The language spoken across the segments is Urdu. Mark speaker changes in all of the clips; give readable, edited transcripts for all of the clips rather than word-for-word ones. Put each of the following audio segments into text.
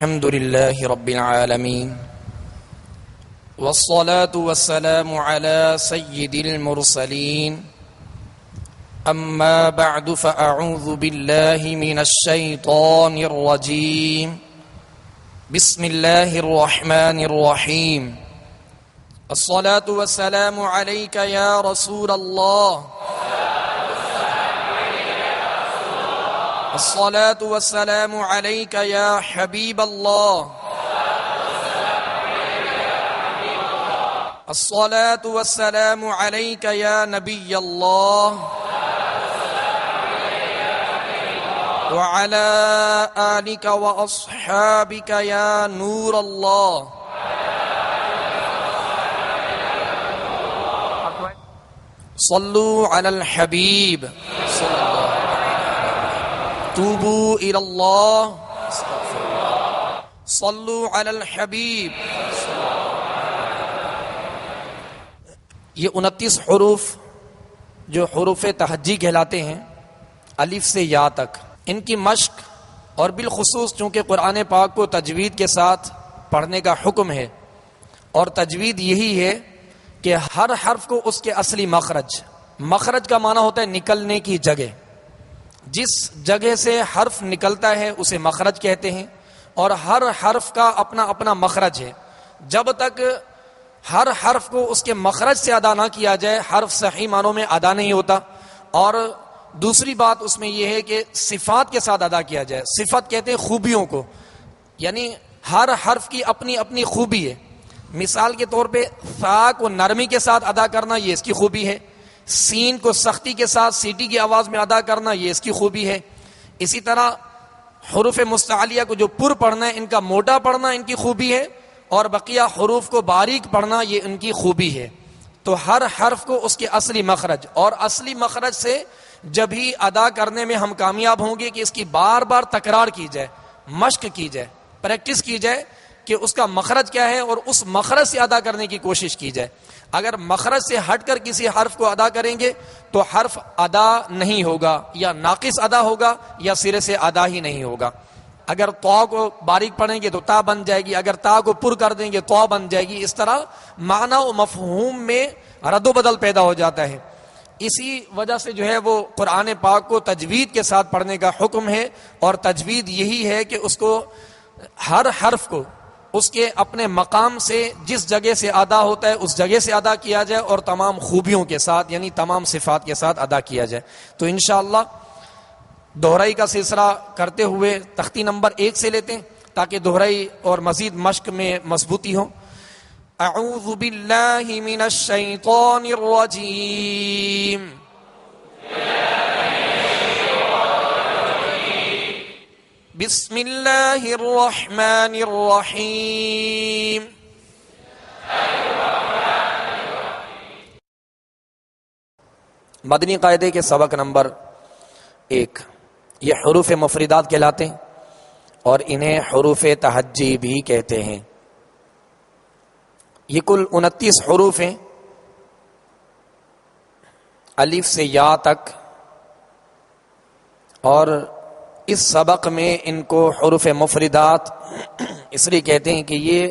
Speaker 1: الحمد لله رب العالمين والصلاة والسلام على سيد المرسلين أما بعد فأعوذ بالله من الشيطان الرجيم بسم الله الرحمن الرحيم الصلاة والسلام عليك يا رسول الله الصلاة والسلام عليك يا حبيب الله الصلاة والسلام عليك يا نبي الله وعلى آلك وأصحابك يا نور الله صلوا على الحبيب صلى الله توبوا إلى الله صلوا على الحبيب. یہ 29 حروف جو حروف تہجی کہلاتے ہیں الف سے یا تک، ان کی مشق اور بالخصوص چونکہ قرآن پاک کو تجوید کے ساتھ پڑھنے کا حکم ہے، اور تجوید یہی ہے کہ ہر حرف کو اس کے اصلی مخرج کا معنی ہوتا ہے نکلنے کی جگہ. جس جگہ سے حرف نکلتا ہے اسے مخرج کہتے ہیں، اور ہر حرف کا اپنا اپنا مخرج ہے. جب تک ہر حرف کو اس کے مخرج سے ادا نہ کیا جائے حرف صحیح معنوں میں ادا نہیں ہوتا. اور دوسری بات اس میں یہ ہے کہ صفات کے ساتھ ادا کیا جائے. صفت کہتے ہیں خوبیوں کو، یعنی ہر حرف کی اپنی اپنی خوبی ہے. مثال کے طور پہ ثا کو نرمی کے ساتھ ادا کرنا یہ اس کی خوبی ہے، سین کو سختی کے ساتھ سیٹی کی آواز میں ادا کرنا یہ اس کی خوبی ہے. اسی طرح حروف مستعلیہ کو جو پر پڑھنا ہے ان کا موٹا پڑھنا ان کی خوبی ہے، اور بقیہ حروف کو باریک پڑھنا یہ ان کی خوبی ہے. تو ہر حرف کو اس کے اصلی مخرج، اور اصلی مخرج سے جب ہی ادا کرنے میں ہم کامیاب ہوں گے کہ اس کی بار بار تکرار کی جائے، مشق کی جائے، پریکٹس کی جائے کہ اس کا مخرج کیا ہے اور اس مخرج سے ادا کرنے کی کوشش کی جائے. اگر مخرج سے ہٹ کر کسی حرف کو ادا کریں گے تو حرف ادا نہیں ہوگا، یا ناقص ادا ہوگا، یا سرے سے ادا ہی نہیں ہوگا. اگر طا کو باریک پڑھیں گے تو تا بن جائے گی، اگر تا کو پر کر دیں گے طا بن جائے گی. اس طرح معنی و مفہوم میں رد و بدل پیدا ہو جاتا ہے. اسی وجہ سے جو ہے وہ قرآن پاک کو تجوید کے ساتھ پڑھنے کا حکم ہے، اور تجوید یہی ہے کہ اس کو ہر حرف کو اس کے اپنے مقام سے جس جگہ سے ادا ہوتا ہے اس جگہ سے ادا کیا جائے، اور تمام خوبیوں کے ساتھ یعنی تمام صفات کے ساتھ ادا کیا جائے. تو انشاءاللہ دہرائی کا سلسلہ کرتے ہوئے تختی نمبر 1 سے لیتے ہیں تاکہ دہرائی اور مزید مشق میں مضبوطی ہو. اعوذ باللہ من الشیطان الرجیم بسم اللہ الرحمن الرحیم. مدنی قاعدے کے سبق نمبر 1. یہ حروف مفردات کہلاتے ہیں اور انہیں حروف تہجی بھی کہتے ہیں. یہ کل 29 حروف ہیں الف سے یا تک، اور اس سبق میں ان کو حروف مفردات اس لیے کہتے ہیں کہ یہ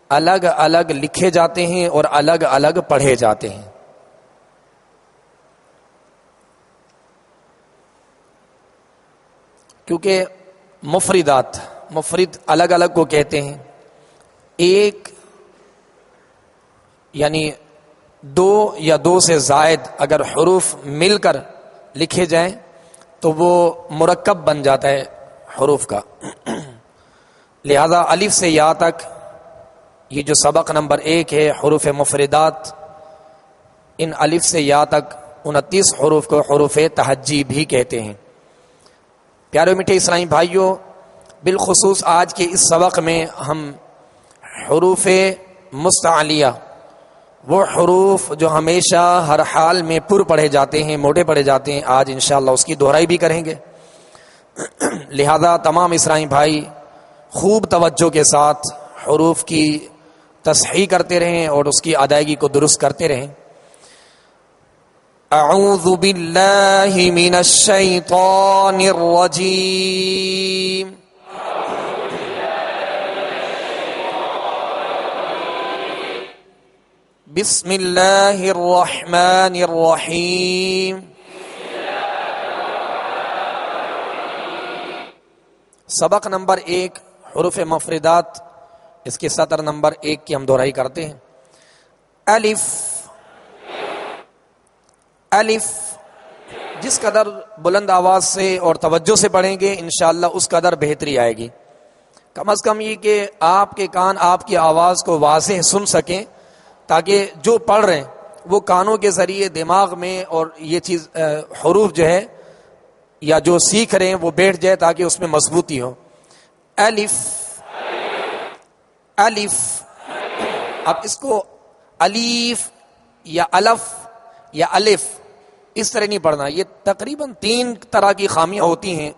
Speaker 1: الگ الگ لکھے جاتے ہیں اور الگ الگ پڑھے جاتے ہیں. کیونکہ مفرد الگ الگ کو کہتے ہیں. ایک یعنی 2 یا 2 سے زائد اگر حروف مل کر لکھے جائیں تو وہ مرکب بن جاتا ہے حروف کا. لہذا الف سے یا تک یہ جو سبق نمبر 1 ہے حروف مفردات، ان الف سے یا تک 29 حروف کو حروف تہجی بھی کہتے ہیں. پیارے میٹھے اسلامی بھائیوں، بالخصوص آج کے اس سبق میں ہم حروف مستعلیہ، وہ حروف جو ہمیشہ ہر حال میں پر پڑھے جاتے ہیں، موٹے پڑھے جاتے ہیں، آج انشاءاللہ اس کی دہرائی بھی کریں گے. لہذا تمام اسلامی بھائی خوب توجہ کے ساتھ حروف کی تصحیح کرتے رہیں اور اس کی ادائیگی کو درست کرتے رہیں. اعوذ باللہ من الشیطان الرجیم. بسم اللہ الرحمن الرحیم. سبق نمبر 1 حروف مفردات، اس کے سطر نمبر 1 کی ہم دہرائی کرتے ہیں. الف. الف جس قدر بلند آواز سے اور توجہ سے پڑھیں گے انشاءاللہ اس قدر بہتری آئے گی. کم از کم یہ کہ آپ کے کان آپ کی آواز کو واضح سن سکیں، تاکہ جو پڑھ رہے ہیں وہ کانوں کے ذریعے دماغ میں اور یہ چیز حروف جو ہے یا جو سیکھ رہے ہیں وہ بیٹھ جائے، تاکہ اس میں مضبوطی ہو. الف. الف. اب اس کو الیف یا الف یا الف اس طرح نہیں پڑھنا. یہ تقریباً 3 طرح کی خامیاں ہوتی ہیں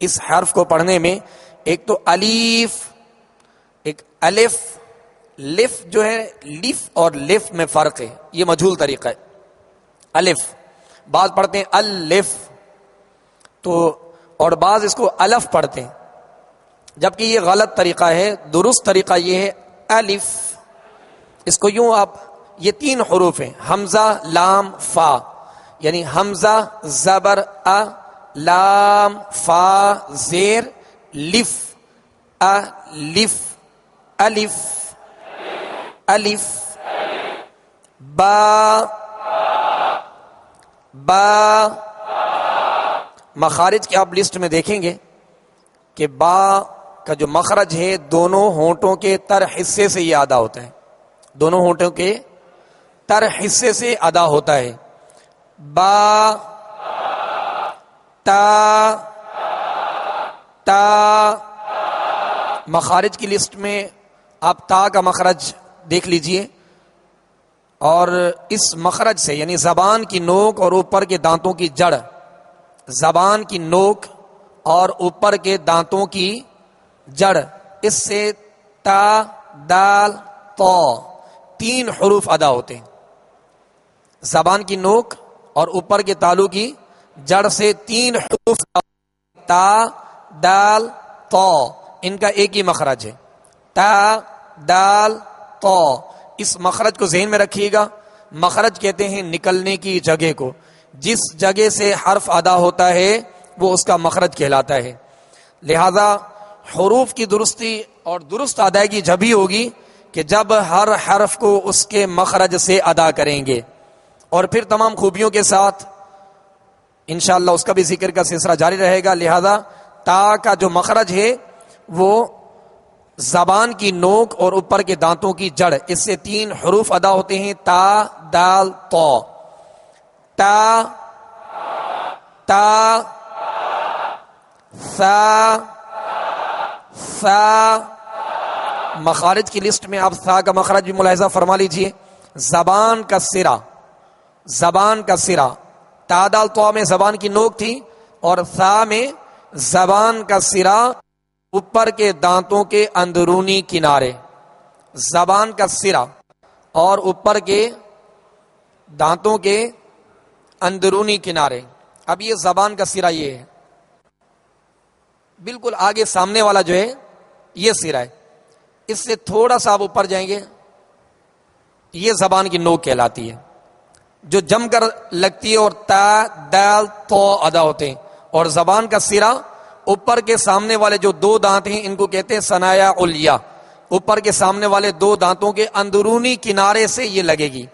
Speaker 1: اس حرف کو پڑھنے میں. ایک تو الیف، ایک الف. لف جو ہے لف اور لف میں فرق ہے، یہ مجہول طریقہ ہے. الف بعض پڑھتے ہیں الف تو، اور بعض اس کو الف پڑھتے ہیں، جبکہ یہ غلط طریقہ ہے. درست طریقہ یہ ہے الف. اس کو یوں آپ، یہ 3 حروف ہیں، حمزہ لام فا، یعنی حمزہ زبر ا، لام فا زیر لف، الف. الف. الف. با. با. مخارج کی آپ لسٹ میں دیکھیں گے کہ با کا جو مخرج ہے دونوں ہونٹوں کے تر حصے سے یہ ادا ہوتا ہے، دونوں ہونٹوں کے تر حصے سے ادا ہوتا ہے. با. تا. تا. مخارج کی لسٹ میں آپ تا کا مخرج دیکھ لیجئے، اور اس مخرج سے یعنی زبان کی نوک اور اوپر کے دانتوں کی جڑ، زبان کی نوک اور اوپر کے دانتوں کی جڑ، اس سے تا دال تو 3 حروف ادا ہوتے ہیں. زبان کی نوک اور اوپر کے تالو کی جڑ سے 3 حروف، تا دال تو، ان کا ایک ہی مخرج ہے، تا دال تو. اس مخرج کو ذہن میں رکھیے گا. مخرج کہتے ہیں نکلنے کی جگہ کو، جس جگہ سے حرف ادا ہوتا ہے وہ اس کا مخرج کہلاتا ہے. لہذا حروف کی درستی اور درست ادائیگی جبھی ہوگی کہ جب ہر حرف کو اس کے مخرج سے ادا کریں گے، اور پھر تمام خوبیوں کے ساتھ انشاءاللہ اس کا بھی ذکر کا سلسلہ جاری رہے گا. لہذا تا کا جو مخرج ہے وہ زبان کی نوک اور اوپر کے دانتوں کی جڑ، اس سے 3 حروف ادا ہوتے ہیں، تا دال تو. تا. تا. سا. سا. مخارج کی لسٹ میں آپ سا کا مخرج بھی ملاحظہ فرما لیجئے. زبان کا سرا، زبان کا سرا، تا دال تو میں زبان کی نوک تھی، اور سا میں زبان کا سرا اوپر کے دانتوں کے اندرونی کنارے. زبان کا سرا اور اوپر کے دانتوں کے اندرونی کنارے. اب یہ زبان کا سرا یہ ہے، بالکل آگے سامنے والا جو ہے یہ سرا ہے. اس سے تھوڑا سا آپ اوپر جائیں گے، یہ زبان کی نوک کہلاتی ہے، جو جم کر لگتی ہے اور تا دال تو ادا ہوتے ہیں. اور زبان کا سرا اوپر کے سامنے والے جو 2 دانت ہیں ان کو کہتے ہیں ثنایا علیا. اوپر کے سامنے والے 2 دانتوں کے اندرونی کنارے سے یہ لگے گی،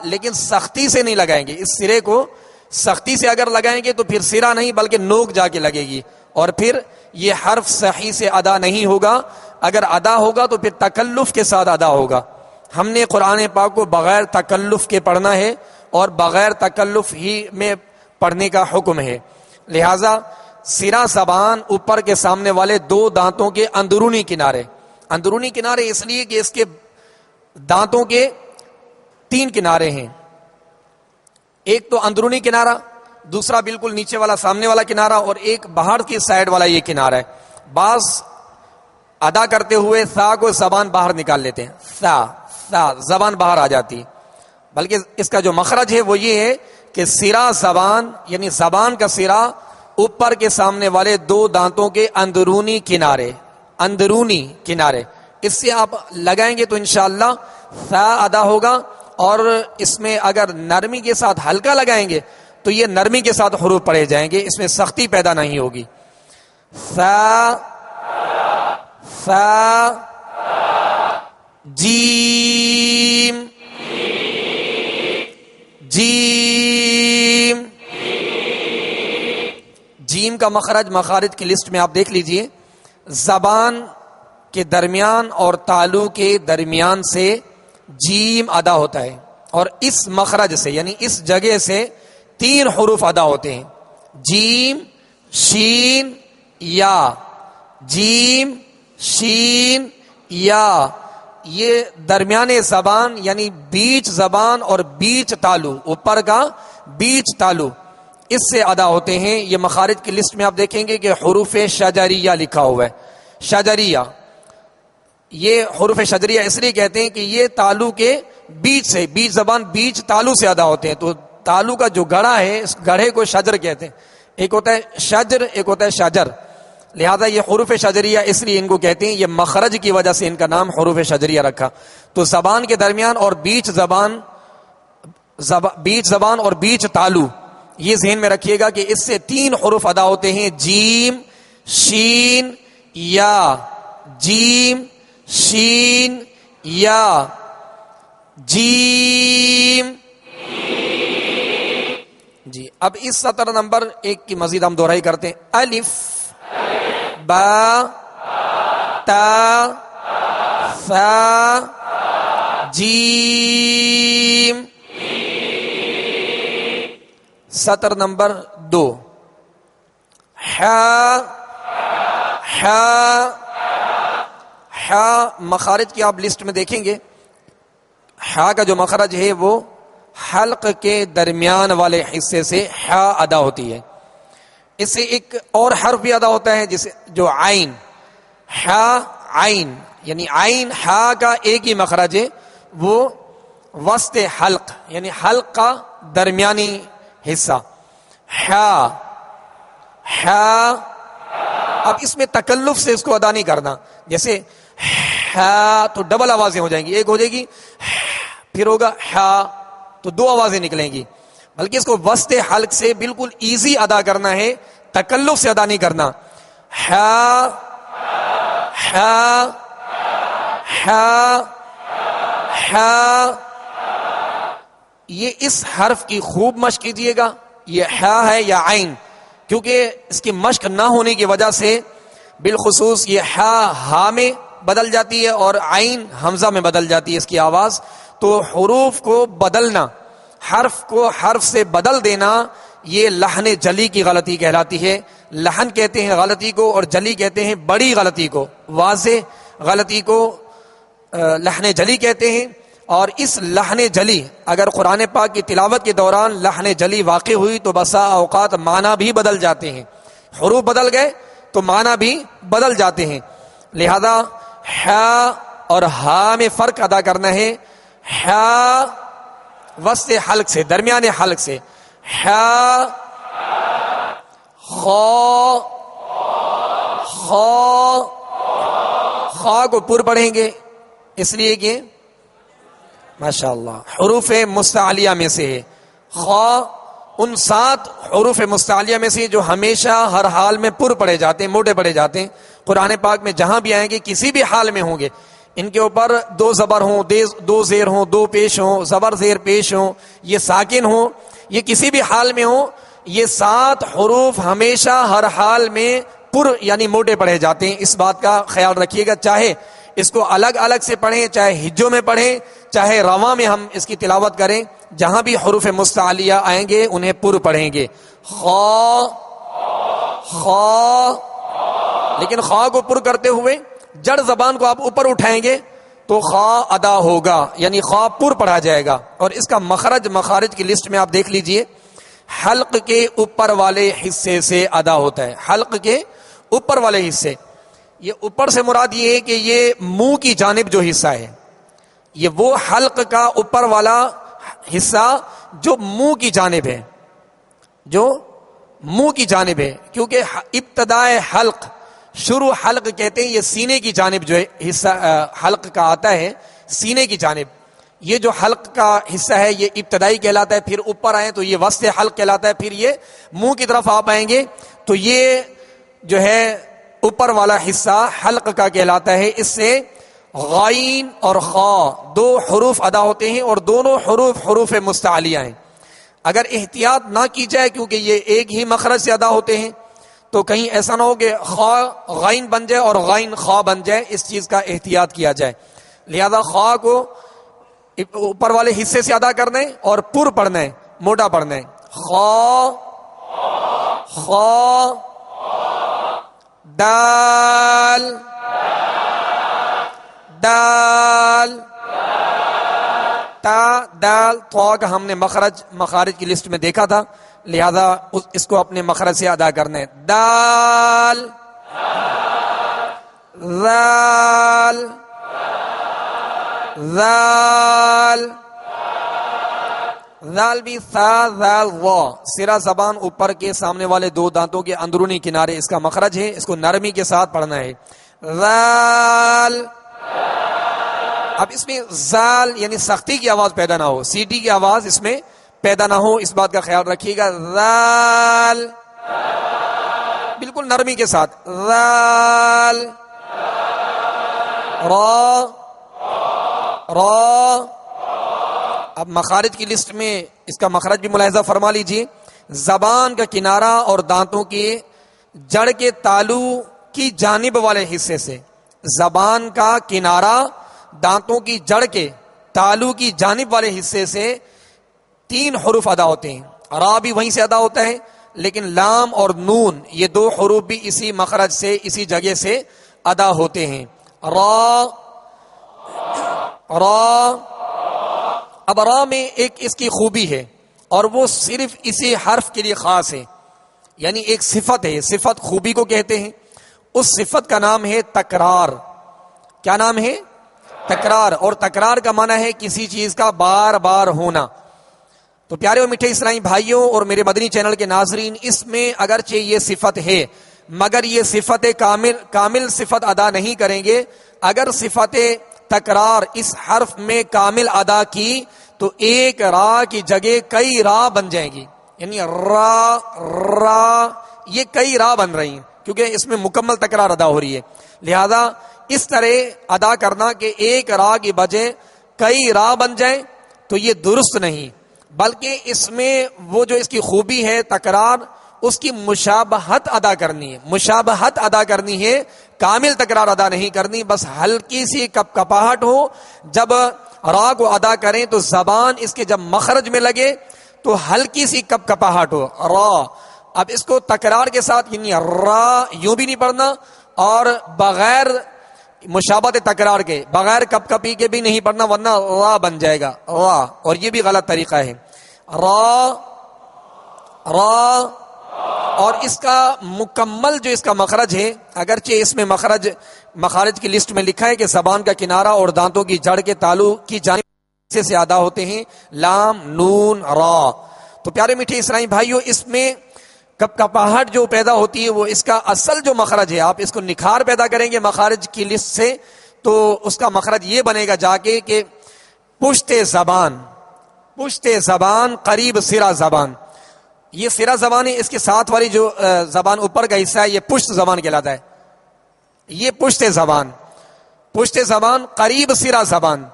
Speaker 1: لیکن سختی سے نہیں لگائیں گے. اس سرے کو سختی سے اگر لگائیں گے تو پھر سرا نہیں بلکہ نوک جا کے لگے گی، اور پھر یہ حرف صحیح سے ادا نہیں ہوگا. اگر ادا ہوگا تو پھر تکلف کے ساتھ ادا ہوگا. ہم نے قرآن پاک کو بغیر تکلف کے پڑھنا ہے اور بغیر تکلف ہی میں پڑھنے کا حکم ہے. لہذا سرا زبان اوپر کے سامنے والے 2 دانتوں کے اندرونی کنارے. اندرونی کنارے اس لیے کہ اس کے دانتوں کے 3 کنارے ہیں. ایک تو اندرونی کنارہ، دوسرا بالکل نیچے والا سامنے والا کنارہ، اور ایک باہر کی سائڈ والا یہ کنارہ ہے. بعض ادا کرتے ہوئے سا کو زبان باہر نکال لیتے ہیں، سا سا زبان باہر آ جاتی، بلکہ اس کا جو مخرج ہے وہ یہ ہے کہ سرا زبان یعنی زبان کا سرا اوپر کے سامنے والے 2 دانتوں کے اندرونی کنارے، اندرونی کنارے، اس سے آپ لگائیں گے تو انشاءاللہ ثا ادا ہوگا، اور اس میں اگر نرمی کے ساتھ ہلکا لگائیں گے تو یہ نرمی کے ساتھ حروف پڑھے جائیں گے، اس میں سختی پیدا نہیں ہوگی. ثا ثا جیم جیم. جیم کا مخارج کی لسٹ میں آپ دیکھ لیجئے، زبان کے درمیان اور تالو کے درمیان سے جیم ادا ہوتا ہے، اور اس مخرج سے یعنی اس جگہ سے 3 حروف ادا ہوتے ہیں، جیم شین یا، جیم شین یا. یہ درمیان زبان یعنی بیچ زبان اور بیچ تالو، اوپر کا بیچ تالو، اس سے ادا ہوتے ہیں. یہ مخارج کی لسٹ میں آپ دیکھیں گے کہ حروف شجریہ لکھا ہوا ہے. شجریہ، یہ حروف شجریہ اس لیے کہتے ہیں کہ یہ تالو کے بیچ سے، بیچ زبان بیچ تالو سے ادا ہوتے ہیں. تو تالو کا جو گڑھا ہے اس گڑھے کو شجر کہتے ہیں. ایک ہوتا ہے شجر، ایک ہوتا ہے شجر. لہذا یہ حروف شجریہ اس لیے ان کو کہتے ہیں، یہ مخرج کی وجہ سے ان کا نام حروف شجریہ رکھا. تو زبان کے درمیان اور بیچ زبان، بیچ زبان اور بیچ تالو، یہ ذہن میں رکھیے گا کہ اس سے 3 حروف ادا ہوتے ہیں، جیم شین یا، جیم شین یا، جیم. جی اب اس سطر نمبر 1 کی مزید ہم دہرائی کرتے ہیں. الف با تا ثا جیم. سطر نمبر 2 حا حا حا. مخارج کی آپ لسٹ میں دیکھیں گے، حا کا جو مخرج ہے وہ حلق کے درمیان والے حصے سے حا ادا ہوتی ہے. اس سے ایک اور حرف بھی ادا ہوتا ہے جسے جو عین، حا عین، یعنی عین حا کا ایک ہی مخرج ہے، وہ وسط حلق یعنی حلق کا درمیانی حصہ. حا حا. اب اس میں تکلف سے اس کو ادا نہیں کرنا، جیسے حا تو ڈبل آوازیں ہو جائیں گی، ایک ہو جائے گی پھر ہوگا حا تو 2 آوازیں نکلیں گی، بلکہ اس کو وسط حلق سے بالکل ایزی ادا کرنا ہے، تکلف سے ادا نہیں کرنا. حا حا حا حا. یہ اس حرف کی خوب مشق کیجیے گا. یہ حا ہے یا عین، کیونکہ اس کی مشق نہ ہونے کی وجہ سے بالخصوص یہ حا ہا میں بدل جاتی ہے اور عین حمزہ میں بدل جاتی ہے اس کی آواز. تو حروف کو بدلنا، حرف کو حرف سے بدل دینا، یہ لحن جلی کی غلطی کہلاتی ہے. لحن کہتے ہیں غلطی کو اور جلی کہتے ہیں بڑی غلطی کو، واضح غلطی کو لحن جلی کہتے ہیں. اور اس لحن جلی اگر قرآن پاک کی تلاوت کے دوران لحن جلی واقع ہوئی تو بسا اوقات معنی بھی بدل جاتے ہیں، حروف بدل گئے تو معنی بھی بدل جاتے ہیں. لہذا حا اور ہا میں فرق ادا کرنا ہے. حا وسط حلق سے، درمیان حلق سے. حا خا خا. خا کو پر پڑھیں گے اس لیے کہ ماشاءاللہ حروف مستعلیہ میں سے ہے. خا ان 7 حروف مستعلیہ میں سے جو ہمیشہ ہر حال میں پر پڑھے جاتے ہیں، موٹے پڑھے جاتے ہیں. قرآن پاک میں جہاں بھی آئیں گے کسی بھی حال میں ہوں گے، ان کے اوپر 2 زبر ہوں، 2 زیر ہوں، 2 پیش ہوں، زبر زیر پیش ہوں، یہ ساکن ہوں، یہ کسی بھی حال میں ہوں، یہ 7 حروف ہمیشہ ہر حال میں پر یعنی موٹے پڑھے جاتے ہیں. اس بات کا خیال رکھیے گا، چاہے اس کو الگ الگ سے پڑھیں، چاہے ہجوں میں پڑھیں، چاہے رواں میں ہم اس کی تلاوت کریں، جہاں بھی حروف مستعلیہ آئیں گے انہیں پر پڑھیں گے. خا خا. لیکن خا کو پر کرتے ہوئے جڑ زبان کو آپ اوپر اٹھائیں گے تو خا ادا ہوگا، یعنی خا پر پڑھا جائے گا. اور اس کا مخارج کی لسٹ میں آپ دیکھ لیجئے، حلق کے اوپر والے حصے سے ادا ہوتا ہے. حلق کے اوپر والے حصے، یہ اوپر سے مراد یہ ہے کہ یہ منہ کی جانب جو حصہ ہے، یہ وہ حلق کا اوپر والا حصہ جو منہ کی جانب ہے، جو منہ کی جانب ہے. کیونکہ ابتدائے حلق، شروع حلق کہتے ہیں، یہ سینے کی جانب جو ہے حصہ حلق کا آتا ہے، سینے کی جانب. یہ جو حلق کا حصہ ہے یہ ابتدائی کہلاتا ہے، پھر اوپر آئیں تو یہ وسط حلق کہلاتا ہے، پھر یہ منہ کی طرف آپ آئیں گے تو یہ جو ہے اوپر والا حصہ حلق کا کہلاتا ہے. اس سے غائن اور خا دو حروف ادا ہوتے ہیں اور دونوں حروف حروف مستعلیہ ہیں. اگر احتیاط نہ کی جائے کیونکہ یہ ایک ہی مخرج سے ادا ہوتے ہیں تو کہیں ایسا نہ ہو کہ خا غائن بن جائے اور غائن خا بن جائے، اس چیز کا احتیاط کیا جائے. لہذا خا کو اوپر والے حصے سے ادا کرنا ہے اور پر پڑھنا ہے، موٹا پڑھنا ہے. خا خا دال دال تا دال. تو کا ہم نے مخارج کی لسٹ میں دیکھا تھا، لہذا اس کو اپنے مخرج سے ادا کرنا ہے. دال ذال ذال ذال بھی ثا ذال وا. سرا زبان اوپر کے سامنے والے دو دانتوں کے اندرونی کنارے اس کا مخرج ہے، اس کو نرمی کے ساتھ پڑھنا ہے. ذال. اب اس میں زال یعنی سختی کی آواز پیدا نہ ہو، سیٹی کی آواز اس میں پیدا نہ ہو، اس بات کا خیال رکھیے گا. زال بالکل نرمی کے ساتھ. زال را را. اب مخارج کی لسٹ میں اس کا مخرج بھی ملاحظہ فرما لیجئے. زبان کا کنارہ اور دانتوں کے جڑ کے تالو کی جانب والے حصے سے، زبان کا کنارہ دانتوں کی جڑ کے تالو کی جانب والے حصے سے 3 حروف ادا ہوتے ہیں. را بھی وہیں سے ادا ہوتا ہے، لیکن لام اور نون یہ 2 حروف بھی اسی مخرج سے اسی جگہ سے ادا ہوتے ہیں. را را. اب را میں ایک اس کی خوبی ہے اور وہ صرف اسی حرف کے لیے خاص ہے، یعنی ایک صفت ہے، صفت خوبی کو کہتے ہیں. اس صفت کا نام ہے تکرار. کیا نام ہے؟ تکرار. اور تکرار کا معنی ہے کسی چیز کا بار بار ہونا. تو پیارے اور میٹھے اسلامی بھائیوں اور میرے مدنی چینل کے ناظرین، اس میں اگرچہ یہ صفت ہے مگر یہ صفت کامل صفت ادا نہیں کریں گے. اگر صفت تکرار اس حرف میں کامل ادا کی تو ایک را کی جگہ کئی را بن جائیں گی، یعنی را را یہ کئی را بن رہی ہیں کیونکہ اس میں مکمل تکرار ادا ہو رہی ہے. لہذا اس طرح ادا کرنا کہ ایک را کی بجائے کئی را بن جائیں تو یہ درست نہیں، بلکہ اس میں وہ جو اس کی خوبی ہے تکرار، اس کی مشابہت ادا کرنی ہے. مشابہت ادا کرنی ہے، کامل تکرار ادا نہیں کرنی. بس ہلکی سی کپ کپاہٹ ہو. جب را کو ادا کریں تو زبان اس کے جب مخرج میں لگے تو ہلکی سی کپ کپاہٹ ہو. را. اب اس کو تکرار کے ساتھ یعنی را یوں بھی نہیں پڑھنا اور بغیر مشابہت تکرار کے بغیر کپ کپی کے بھی نہیں پڑھنا، ورنہ را بن جائے گا را، اور یہ بھی غلط طریقہ ہے. را را. اور اس کا مکمل جو اس کا مخرج ہے، اگرچہ اس میں مخارج کی لسٹ میں لکھا ہے کہ زبان کا کنارہ اور دانتوں کی جڑ کے تالو کی جانب سے ادا ہوتے ہیں، لام نون را. تو پیارے میٹھے اسلامی بھائیوں، اس میں کپ کپاہٹ جو پیدا ہوتی ہے وہ اس کا اصل جو مخرج ہے، آپ اس کو نکھار پیدا کریں گے مخارج کی لسٹ سے تو اس کا مخرج یہ بنے گا جا کے کہ پشت زبان قریب سرا زبان. یہ سرا زبان ہے، اس کے ساتھ والی جو زبان اوپر کا حصہ ہے یہ پشت زبان کہلاتا ہے. یہ پشت زبان قریب سرا زبان،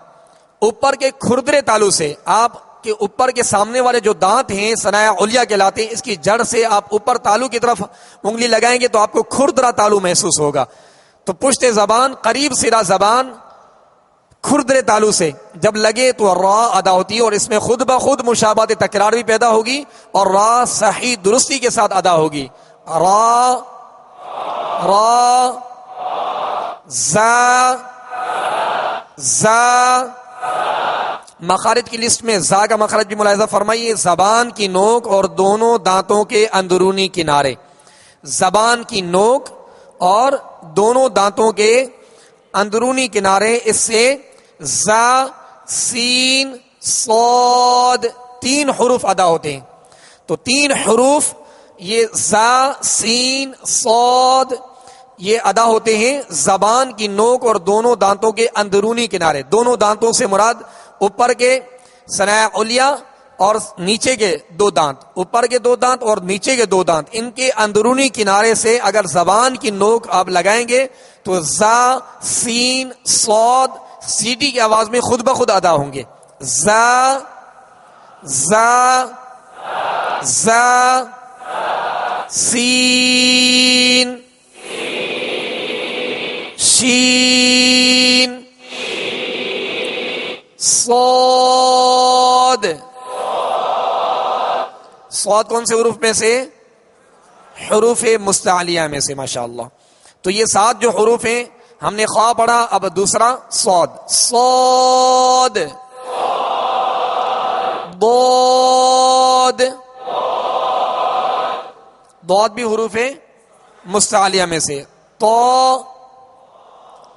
Speaker 1: اوپر کے کھردرے تالو سے، آپ کے اوپر کے سامنے والے جو دانت ہیں ثنایا علیا کہلاتے ہیں، اس کی جڑ سے آپ اوپر تالو کی طرف انگلی لگائیں گے تو آپ کو کھردرا تالو محسوس ہوگا. تو پشت زبان قریب سرا زبان کھردرے تالو سے جب لگے تو را ادا ہوتی ہے، اور اس میں خود بخود مشابہت تکرار بھی پیدا ہوگی اور را صحیح درستی کے ساتھ ادا ہوگی. را را زا زا. مخارج کی لسٹ میں زا کا مخرج بھی ملاحظہ فرمائیے. زبان کی نوک اور دونوں دانتوں کے اندرونی کنارے، زبان کی نوک اور دونوں دانتوں کے اندرونی کنارے، اس سے زا سین صاد 3 حروف ادا ہوتے ہیں. تو 3 حروف یہ زا سین صاد یہ ادا ہوتے ہیں زبان کی نوک اور دونوں دانتوں کے اندرونی کنارے. دونوں دانتوں سے مراد اوپر کے ثنایا علیا اور نیچے کے دو دانت، اوپر کے دو دانت اور نیچے کے دو دانت، ان کے اندرونی کنارے سے اگر زبان کی نوک آپ لگائیں گے تو زا، سین، صاد سیٹی کی آواز میں خود بخود ادا ہوں گے. زا زا زا، سین شین، صاد. صاد کون سے حروف میں سے؟ حروف مستعلیہ میں سے. ماشاءاللہ. تو یہ 7 جو حروف ہیں، ہم نے خواہ پڑھا، اب دوسرا صاد. صاد، ضاد، ضاد بھی حروف مستعلیہ میں سے. طا،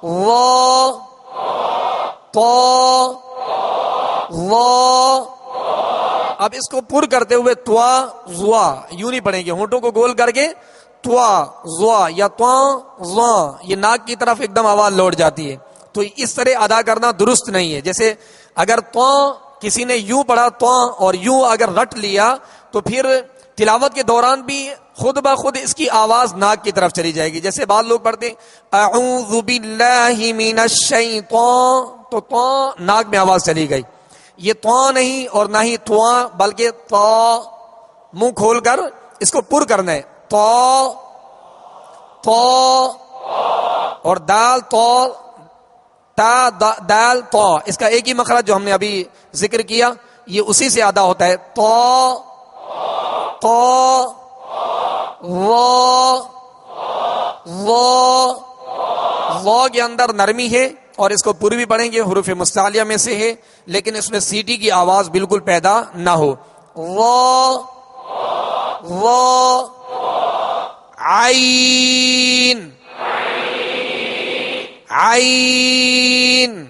Speaker 1: ظا، طا، ظا. اب اس کو پر کرتے ہوئے توا زوا یوں نہیں پڑھیں گے، ہونٹوں کو گول کر کے توا زوا یا توا زا، یہ ناک کی طرف ایک دم آواز لوٹ جاتی ہے. تو اس طرح ادا کرنا درست نہیں ہے. جیسے اگر تو کسی نے یوں پڑھا تو اور یوں اگر رٹ لیا تو پھر تلاوت کے دوران بھی خود بخود اس کی آواز ناک کی طرف چلی جائے گی. جیسے بعض لوگ پڑھتے ہیں اعوذ باللہ من الشیطان، تو ناک میں آواز چلی گئی. یہ تو نہیں اور نہ ہی تواں، بلکہ تو منہ کھول کر اس کو پر کرنا ہے. تو تو اور دال تو تا دال تو، اس کا ایک ہی مخرج جو ہم نے ابھی ذکر کیا یہ اسی سے ادا ہوتا ہے. تو تو وہ کے اندر نرمی ہے اور اس کو پوری بھی پڑھیں گے، حروف مستعلیہ میں سے ہے، لیکن اس میں سیٹی کی آواز بالکل پیدا نہ ہو. وہ عین، عین،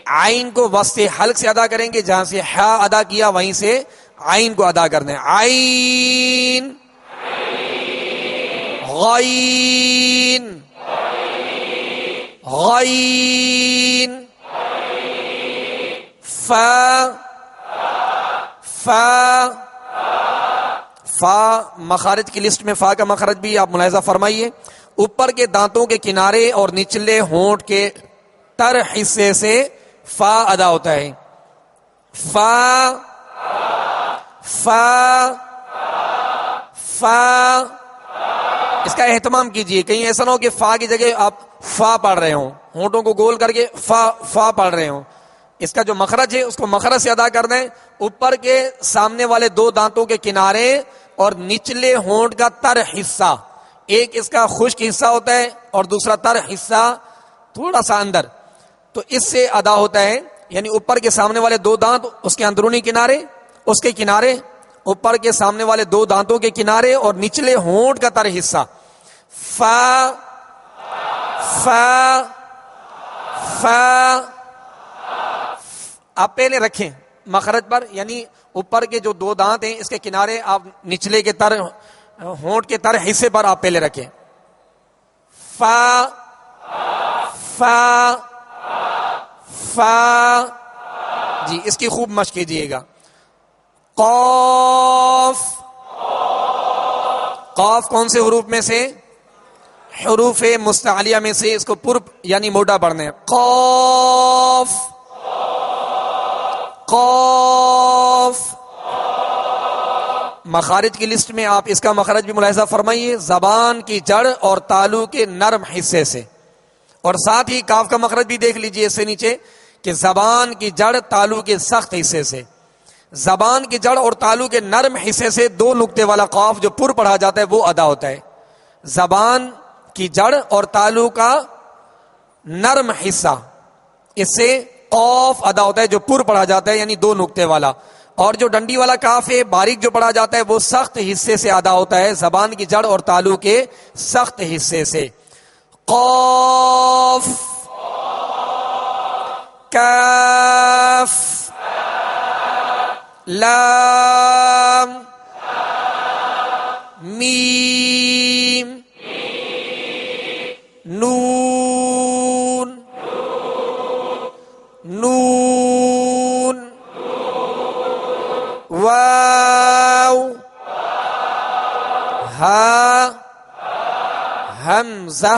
Speaker 1: عین کو وسط حلق سے ادا کریں گے، جہاں سے ہا ادا کیا وہیں سے عین کو ادا کرنا ہے. عین، غین، غین، فا، فا، فا. مخارج کی لسٹ میں فا کا مخرج بھی آپ ملاحظہ فرمائیے. اوپر کے دانتوں کے کنارے اور نچلے ہونٹ کے تر حصے سے فا ادا ہوتا ہے. فا، فا، فا. اس کا اہتمام کیجئے، کہیں ایسا نہ ہو کہ فا کی جگہ آپ فا پڑھ رہے ہوں، ہونٹوں کو گول کر کے فا فا پڑھ رہے ہوں. اس کا جو مخرج ہے اس کو مخرج سے ادا کرنا ہے. اوپر کے سامنے والے دو دانتوں کے کنارے اور نچلے ہونٹ کا تر حصہ، ایک اس کا خشک حصہ ہوتا ہے اور دوسرا تر حصہ تھوڑا سا اندر، تو اس سے ادا ہوتا ہے. یعنی اوپر کے سامنے والے دو دانت، اس کے اندرونی کنارے، اس کے کنارے، اوپر کے سامنے والے دو دانتوں کے کنارے اور نچلے ہونٹ کا تر حصہ. فا، فا، فا. آپ پہلے رکھیں مخرج پر، یعنی اوپر کے جو دو دانت ہیں اس کے کنارے آپ نچلے کے تر ہونٹ کے تر حصے پر آپ پہلے رکھیں. فا، فا، فا. جی اس کی خوب مشق کیجیے گا. قاف، قاف کون سے حروف میں سے؟ حروف مستعلیہ میں سے. اس کو پر یعنی موٹا پڑھنا ہے. قاف، قاف. مخارج کی لسٹ میں آپ اس کا مخرج بھی ملاحظہ فرمائیے، زبان کی جڑ اور تالو کے نرم حصے سے. اور ساتھ ہی کاف کا مخرج بھی دیکھ لیجئے اس سے نیچے کہ زبان کی جڑ تالو کے سخت حصے سے. زبان کی جڑ اور تالو کے نرم حصے سے دو نقطے والا قاف جو پر پڑھا جاتا ہے وہ ادا ہوتا ہے. زبان کی جڑ اور تالو کا نرم حصہ، اس سے قاف ادا ہوتا ہے جو پر پڑھا جاتا ہے، یعنی دو نقطے والا. اور جو ڈنڈی والا کاف ہے، باریک جو پڑھا جاتا ہے، وہ سخت حصے سے ادا ہوتا ہے، زبان کی جڑ اور تالو کے سخت حصے سے. قاف، کاف، لام، میم، نون، نون. واو ہا حمزہ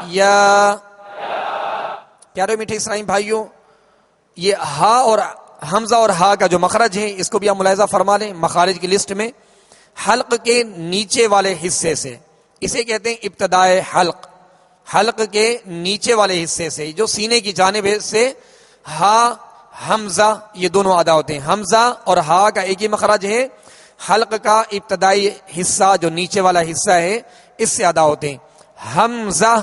Speaker 1: یا. پیارے میٹھے اسلامی بھائیوں، یہ ہا اور حمزہ اور ہا کا جو مخرج ہے اس کو بھی آپ ملاحظہ فرما لیں مخارج کی لسٹ میں. حلق کے نیچے والے حصے سے، اسے کہتے ہیں ابتدائے حلق. حلق کے نیچے والے حصے سے جو سینے کی جانب سے ہا حمزہ یہ دونوں ادا ہوتے ہیں. حمزہ اور ہا کا ایک ہی مخرج ہے. حلق کا ابتدائی حصہ جو نیچے والا حصہ ہے اس سے ادا ہوتے ہیں. حمزہ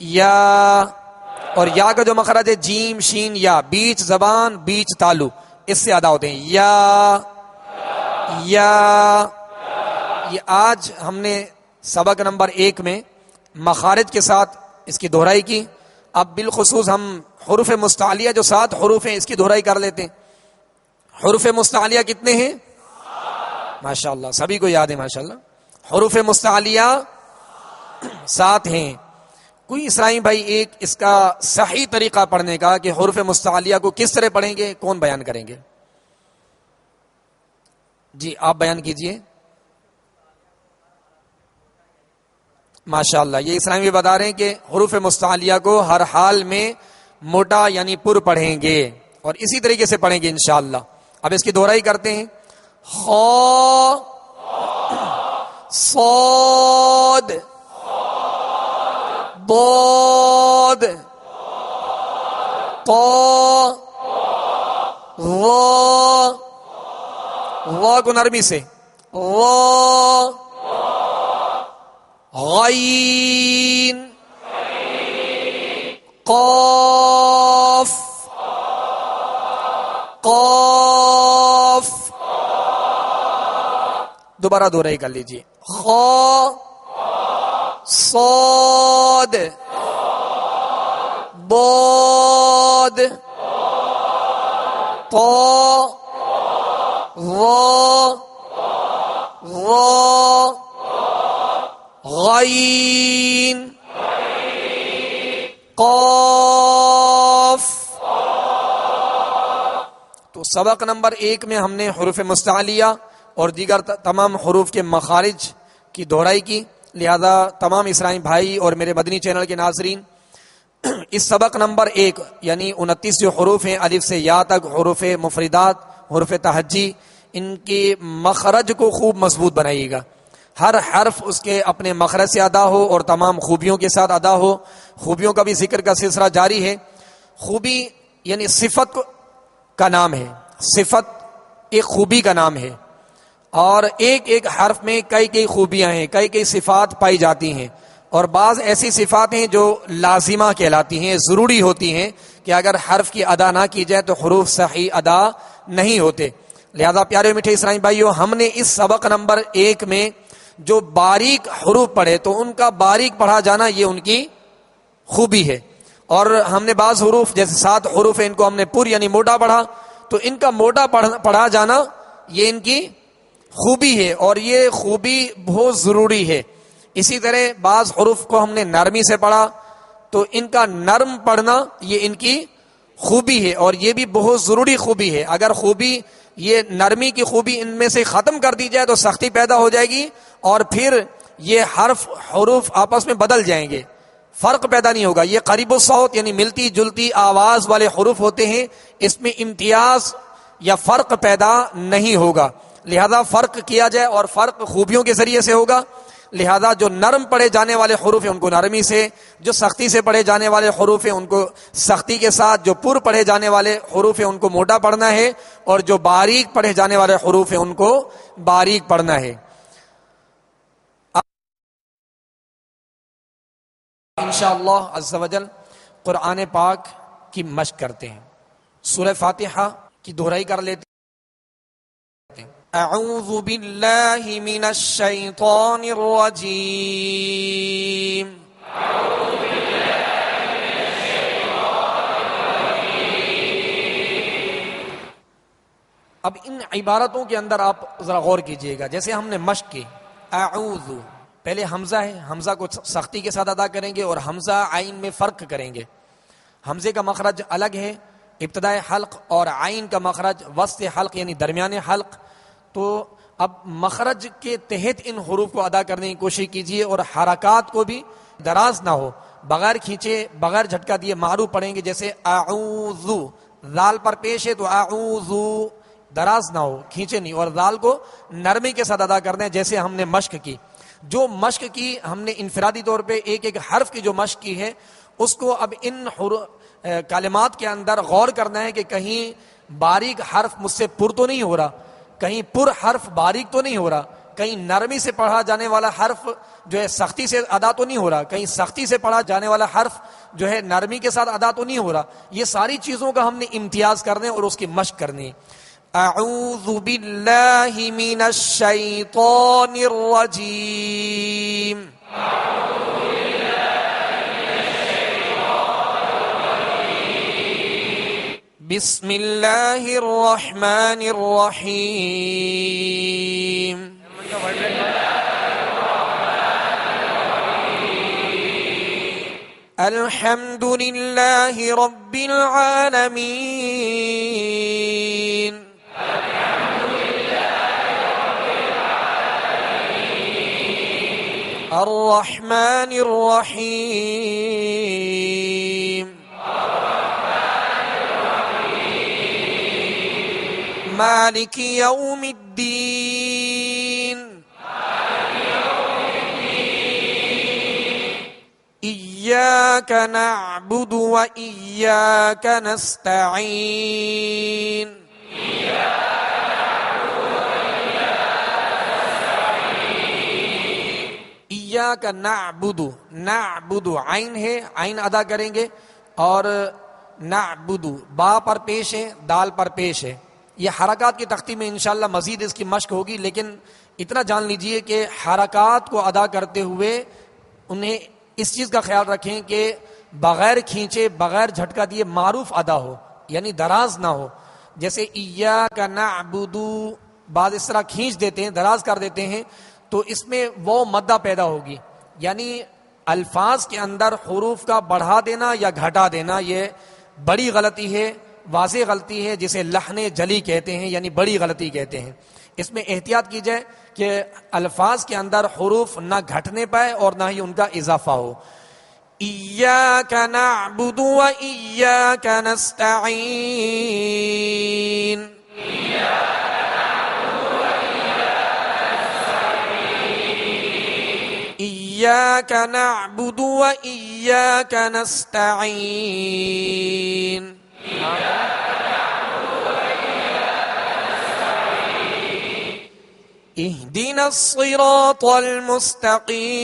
Speaker 1: یا، اور یا کا جو مخرج ہے جیم شین یا، بیچ زبان بیچ تالو، اس سے ادا ہوتے ہیں. یا یہ آج ہم نے سبق نمبر 1 میں مخارج کے ساتھ اس کی دہرائی کی. اب بالخصوص ہم حروف مستعلیہ جو 7 حروف ہیں اس کی دہرائی کر لیتے ہیں. حروف مستعلیہ کتنے ہیں؟ ماشاءاللہ سبھی کو یاد ہے ماشاءاللہ. حروف مستعلیہ 7 ہیں. کوئی اسلامی بھائی ایک اس کا صحیح طریقہ پڑھنے کا کہ حروف مستعلیہ کو کس طرح پڑھیں گے، کون بیان کریں گے؟ جی آپ بیان کیجئے. ماشاءاللہ یہ اسلامی بتا رہے ہیں کہ حروف مستعلیہ کو ہر حال میں موٹا یعنی پر پڑھیں گے اور اسی طریقے سے پڑھیں گے انشاءاللہ. اب اس کی دہرائی کرتے ہیں. خا صاد ضاد طا ظا، وا کو نرمی سے، وا غین قاف قاف. دوبارہ دہرائی کر لیجیے. خا صاد ضاد طا ظا ظا غین قاف. تو سبق نمبر 1 میں ہم نے حروف مستعلیہ اور دیگر تمام حروف کے مخارج کی دہرائی کی. لہذا تمام اسلامی بھائی اور میرے مدنی چینل کے ناظرین اس سبق نمبر 1 یعنی 29 جو حروف ہیں الف سے یا تک، حروف مفردات، حروف تہجی، ان کے مخرج کو خوب مضبوط بنائیے گا. ہر حرف اس کے اپنے مخرج سے ادا ہو اور تمام خوبیوں کے ساتھ ادا ہو. خوبیوں کا بھی ذکر کا سلسلہ جاری ہے. خوبی یعنی صفت کا نام ہے. صفت ایک خوبی کا نام ہے اور ایک ایک حرف میں کئی خوبیاں ہیں، کئی صفات پائی جاتی ہیں. اور بعض ایسی صفات ہیں جو لازمہ کہلاتی ہیں، ضروری ہوتی ہیں کہ اگر حرف کی ادا نہ کی جائے تو حروف صحیح ادا نہیں ہوتے. لہذا پیارے میٹھے اسلامی بھائیوں، ہم نے اس سبق نمبر 1 میں جو باریک حروف پڑھے تو ان کا باریک پڑھا جانا یہ ان کی خوبی ہے. اور ہم نے بعض حروف جیسے 7 حروف ہیں ان کو ہم نے پر یعنی موٹا پڑھا تو ان کا موٹا پڑھا جانا یہ ان کی خوبی ہے اور یہ خوبی بہت ضروری ہے. اسی طرح بعض حروف کو ہم نے نرمی سے پڑھا تو ان کا نرم پڑھنا یہ ان کی خوبی ہے اور یہ بھی بہت ضروری خوبی ہے. اگر خوبی یہ نرمی کی خوبی ان میں سے ختم کر دی جائے تو سختی پیدا ہو جائے گی اور پھر یہ حروف آپس میں بدل جائیں گے، فرق پیدا نہیں ہوگا. یہ قریب الصوت یعنی ملتی جلتی آواز والے حروف ہوتے ہیں، اس میں امتیاز یا فرق پیدا نہیں ہوگا. لہذا فرق کیا جائے اور فرق خوبیوں کے ذریعے سے ہوگا. لہذا جو نرم پڑھے جانے والے حروف ہیں ان کو نرمی سے، جو سختی سے پڑھے جانے والے حروف ہیں ان کو سختی کے ساتھ، جو پر پڑھے جانے والے حروف ہیں ان کو موٹا پڑھنا ہے اور جو باریک پڑھے جانے والے حروف ہیں ان کو باریک پڑھنا ہے. انشاءاللہ عز و جل قرآن پاک کی مشق کرتے ہیں. سورہ فاتحہ کی دہرائی کر لیتے ہیں. اعوذ باللہ من الشیطان الرجیم. اب ان عبارتوں کے اندر آپ ذرا غور کیجئے گا. جیسے ہم نے مشق کی اعوذ، پہلے حمزہ ہے، حمزہ کو سختی کے ساتھ ادا کریں گے اور حمزہ عین میں فرق کریں گے. حمزے کا مخرج الگ ہے ابتدائے حلق اور عین کا مخرج، وسط حلق یعنی درمیان حلق. تو اب مخرج کے تحت ان حروف کو ادا کرنے کی کوشش کیجیے اور حرکات کو بھی دراز نہ ہو، بغیر کھینچے بغیر جھٹکا دیے معروف پڑھیں گے. جیسے اعوذ، ذال پر پیش ہے تو اعوذ، دراز نہ ہو، کھینچے نہیں، اور ذال کو نرمی کے ساتھ ادا کرنا ہے جیسے ہم نے مشق کی. جو مشق کی ہم نے انفرادی طور پہ ایک ایک حرف کی جو مشق کی ہے، اس کو اب ان کلمات کے اندر غور کرنا ہے کہ کہیں باریک حرف مجھ سے پر تو نہیں ہو رہا، کہیں پر حرف باریک تو نہیں ہو رہا، کہیں نرمی سے پڑھا جانے والا حرف جو ہے سختی سے ادا تو نہیں ہو رہا، کہیں سختی سے پڑھا جانے والا حرف جو ہے نرمی کے ساتھ ادا تو نہیں ہو رہا. یہ ساری چیزوں کا ہم نے امتیاز کرنے اور اس کی مشق کرنی. اعوذ باللہ من الشیطان الرجیم. بسم اللہ الرحمن الرحیم. الحمد للہ رب العالمین. الرحمن الرحیم. مالک یوم الدین. إياك نعبد وإياك نستعين. إياك نعبد، نعبد عین ہے، عین ادا کریں گے، اور نعبد با پر پیش ہے، دال پر پیش ہے. یہ حرکات کی تختی میں انشاءاللہ مزید اس کی مشق ہوگی، لیکن اتنا جان لیجئے کہ حرکات کو ادا کرتے ہوئے انہیں اس چیز کا خیال رکھیں کہ بغیر کھینچے بغیر جھٹکا دیے معروف ادا ہو، یعنی دراز نہ ہو. جیسے ایاک نعبد، بعض اس طرح کھینچ دیتے ہیں، دراز کر دیتے ہیں، تو اس میں وہ مدہ پیدا ہوگی. یعنی الفاظ کے اندر حروف کا بڑھا دینا یا گھٹا دینا یہ بڑی غلطی ہے، واضح غلطی ہے، جسے لحن جلی کہتے ہیں، یعنی بڑی غلطی کہتے ہیں. اس میں احتیاط کی جائے کہ الفاظ کے اندر حروف نہ گھٹنے پائے اور نہ ہی ان کا اضافہ ہو. ایاک نعبد و ایاک نستعین. ایاک نعبد و ایاک نستعین. اهدنا الصراط المستقیم.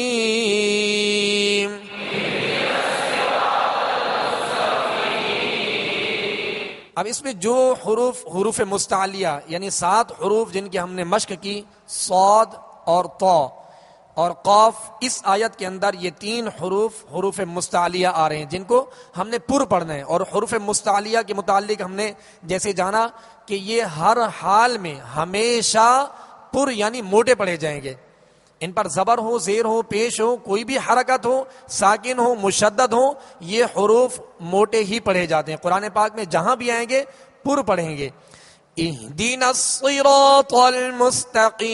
Speaker 1: اب اس میں جو حروف مستعلیہ یعنی 7 حروف جن کی ہم نے مشق کی، صاد اور طا اور قاف، اس آیت کے اندر یہ 3 حروف مستعلیہ آ رہے ہیں جن کو ہم نے پر پڑھنا ہے. اور حروف مستعلیہ کے متعلق ہم نے جیسے جانا کہ یہ ہر حال میں ہمیشہ پر یعنی موٹے پڑھے جائیں گے. ان پر زبر ہو، زیر ہو، پیش ہو، کوئی بھی حرکت ہو، ساکن ہو، مشدد ہو، یہ حروف موٹے ہی پڑھے جاتے ہیں. قرآن پاک میں جہاں بھی آئیں گے پر پڑھیں گے. اہدنا الصراط المستقیم.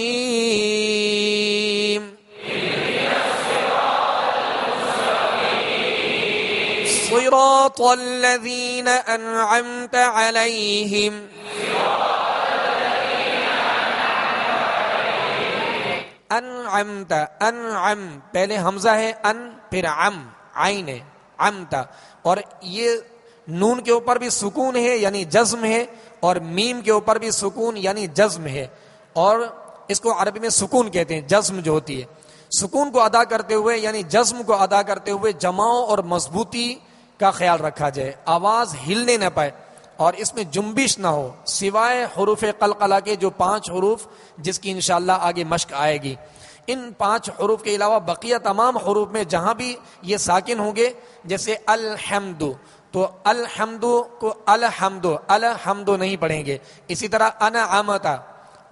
Speaker 1: صراط الذین انعمت علیہم. انعمت، انعم پہلے حمزہ ہے، ان پھر عم، عین ہے، عمت. اور یہ نون کے اوپر بھی سکون ہے یعنی جزم ہے، اور میم کے اوپر بھی سکون یعنی جزم ہے. اور اس کو عربی میں سکون کہتے ہیں، جزم جو ہوتی ہے. سکون کو ادا کرتے ہوئے یعنی جزم کو ادا کرتے ہوئے جماؤ اور مضبوطی کا خیال رکھا جائے، آواز ہلنے نہ پائے اور اس میں جنبش نہ ہو، سوائے حروف قلقلہ کے جو 5 حروف جس کی انشاءاللہ آگے مشق آئے گی. ان 5 حروف کے علاوہ بقیہ تمام حروف میں جہاں بھی یہ ساکن ہوں گے، جیسے الحمد، تو الحمد کو الحمد، الحمد نہیں پڑھیں گے. اسی طرح انعمت،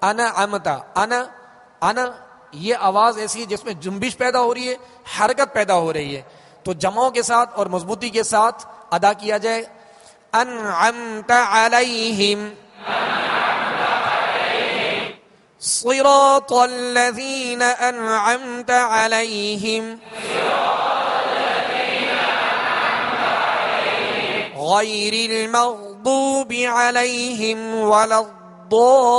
Speaker 1: انعمت، انا یہ آواز ایسی ہے جس میں جنبش پیدا ہو رہی ہے، حرکت پیدا ہو رہی ہے، تو جماؤں کے ساتھ اور مضبوطی کے ساتھ ادا کیا جائے. أنعمت عليهم صراط الذين أنعمت عليهم غير المغضوب عليهم ولا الضالين.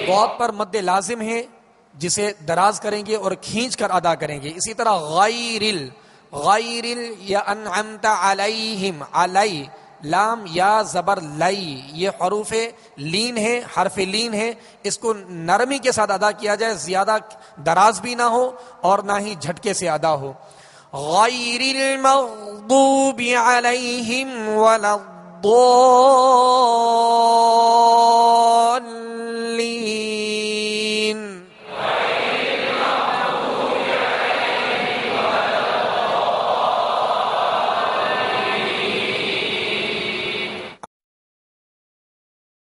Speaker 1: ضاد پر مد لازم ہے جسے دراز کریں گے اور کھینچ کر ادا کریں گے. اسی طرح غیر یا انعمت علیہم، علی لام یا زبر لی، یہ حروف لین ہے، حرف لین ہے. اس کو نرمی کے ساتھ ادا کیا جائے، زیادہ دراز بھی نہ ہو اور نہ ہی جھٹکے سے ادا ہو. غیر المغضوب علیہم ولا الضالین.